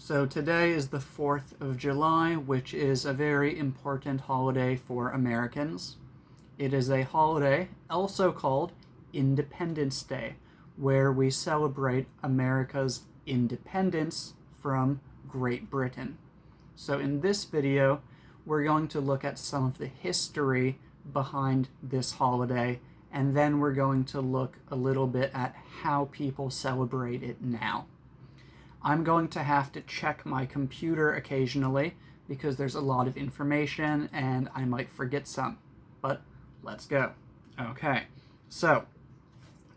So today is the 4th of July, which is a very important holiday for Americans. It is a holiday also called Independence Day, where we celebrate America's independence from Great Britain. So in this video, we're going to look at some of the history behind this holiday, and then we're going to look a little bit at how people celebrate it now. I'm going to have to check my computer occasionally because there's a lot of information and I might forget some, but let's go. Okay, so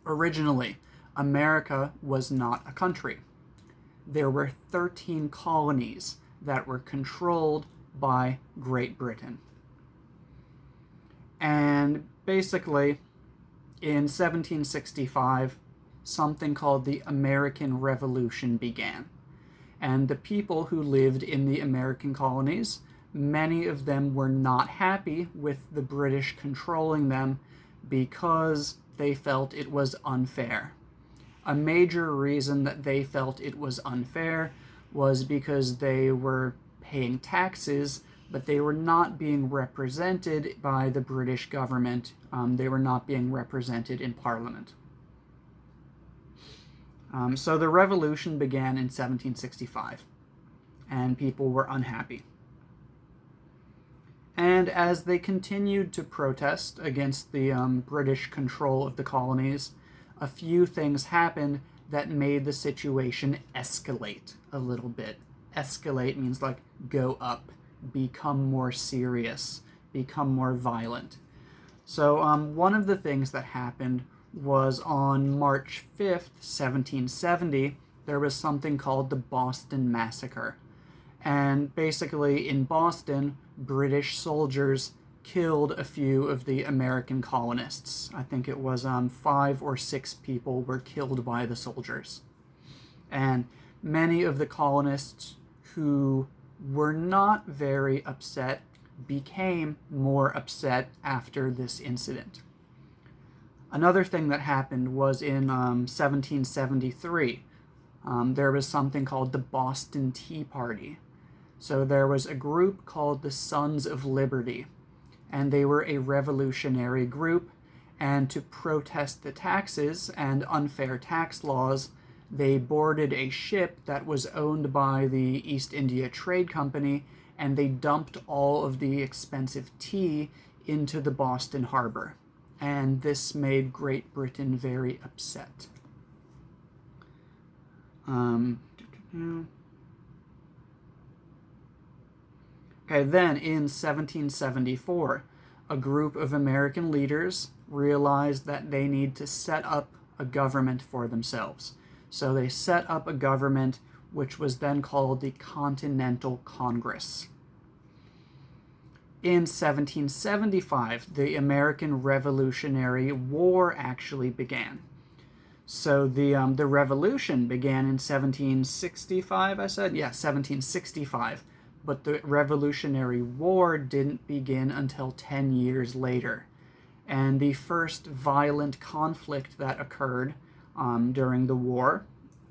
originally, America was not a country. There were 13 colonies that were controlled by Great Britain. And basically, in 1765, something called the American Revolution began. And the people who lived in the American colonies, many of them were not happy with the British controlling them because they felt it was unfair. A major reason that they felt it was unfair was because they were paying taxes, but they were not being represented by the British government. They were not being represented in Parliament. So the revolution began in 1765, and people were unhappy. And as they continued to protest against the British control of the colonies, a few things happened that made the situation escalate a little bit. Escalate means like go up, become more serious, become more violent. So one of the things that happened was on March 5th, 1770, there was something called the Boston Massacre. And basically in Boston, British soldiers killed a few of the American colonists. I think it was 5 or 6 people were killed by the soldiers. And many of the colonists who were not very upset became more upset after this incident. Another thing that happened was in 1773. There was something called the Boston Tea Party. So there was a group called the Sons of Liberty, and they were a revolutionary group, and to protest the taxes and unfair tax laws, they boarded a ship that was owned by the East India Trade Company, and they dumped all of the expensive tea into the Boston harbor. And this made Great Britain very upset. Okay, then in 1774, a group of American leaders realized that they need to set up a government for themselves. So they set up a government which was then called the Continental Congress. In 1775, the American Revolutionary War actually began. So the revolution began in 1765, I said? Yeah, 1765. But the Revolutionary War didn't begin until 10 years later. And the first violent conflict that occurred during the war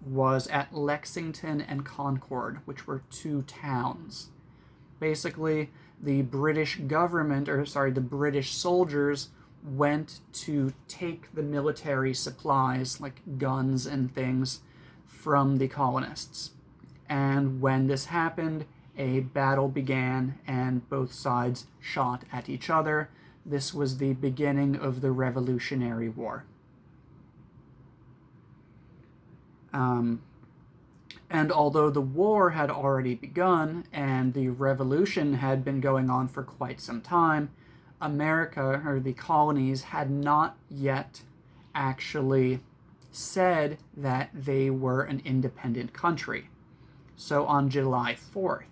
was at Lexington and Concord, which were 2 towns. Basically, the British government, the British soldiers went to take the military supplies, like guns and things, from the colonists. And when this happened, a battle began and both sides shot at each other. This was the beginning of the Revolutionary War. And although the war had already begun and the revolution had been going on for quite some time, America, or the colonies, had not yet actually said that they were an independent country. So on July 4th,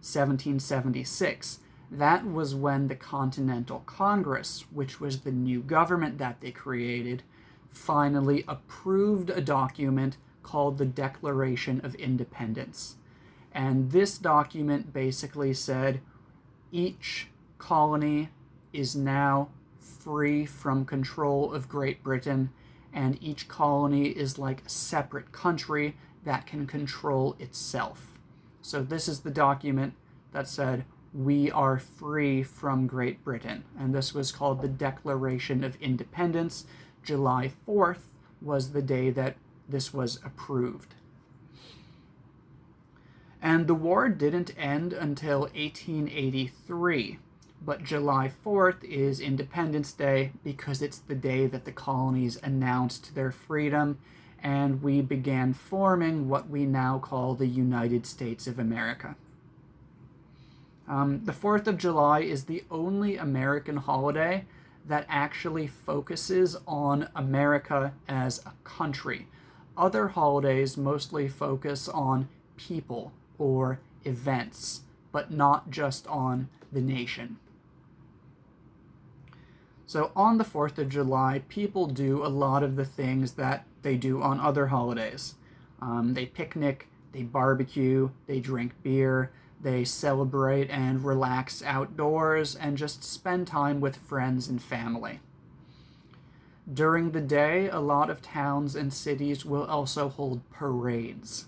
1776, that was when the Continental Congress, which was the new government that they created, finally approved a document called the Declaration of Independence. And this document basically said each colony is now free from control of Great Britain, and each colony is like a separate country that can control itself. So this is the document that said, "We are free from Great Britain." And this was called the Declaration of Independence. July 4th was the day that this was approved. And the war didn't end until 1883. But July 4th is Independence Day because it's the day that the colonies announced their freedom, and we began forming what we now call the United States of America. The 4th of July is the only American holiday that actually focuses on America as a country. Other holidays mostly focus on people or events, but not just on the nation. So on the 4th of July, people do a lot of the things that they do on other holidays. They picnic, they barbecue, they drink beer, they celebrate and relax outdoors, and just spend time with friends and family. During the day, a lot of towns and cities will also hold parades.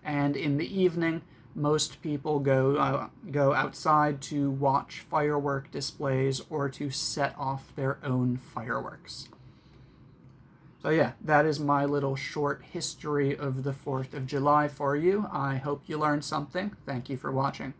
And in the evening, most people go outside to watch firework displays or to set off their own fireworks. So yeah, that is my little short history of the 4th of July for you. I hope you learned something. Thank you for watching.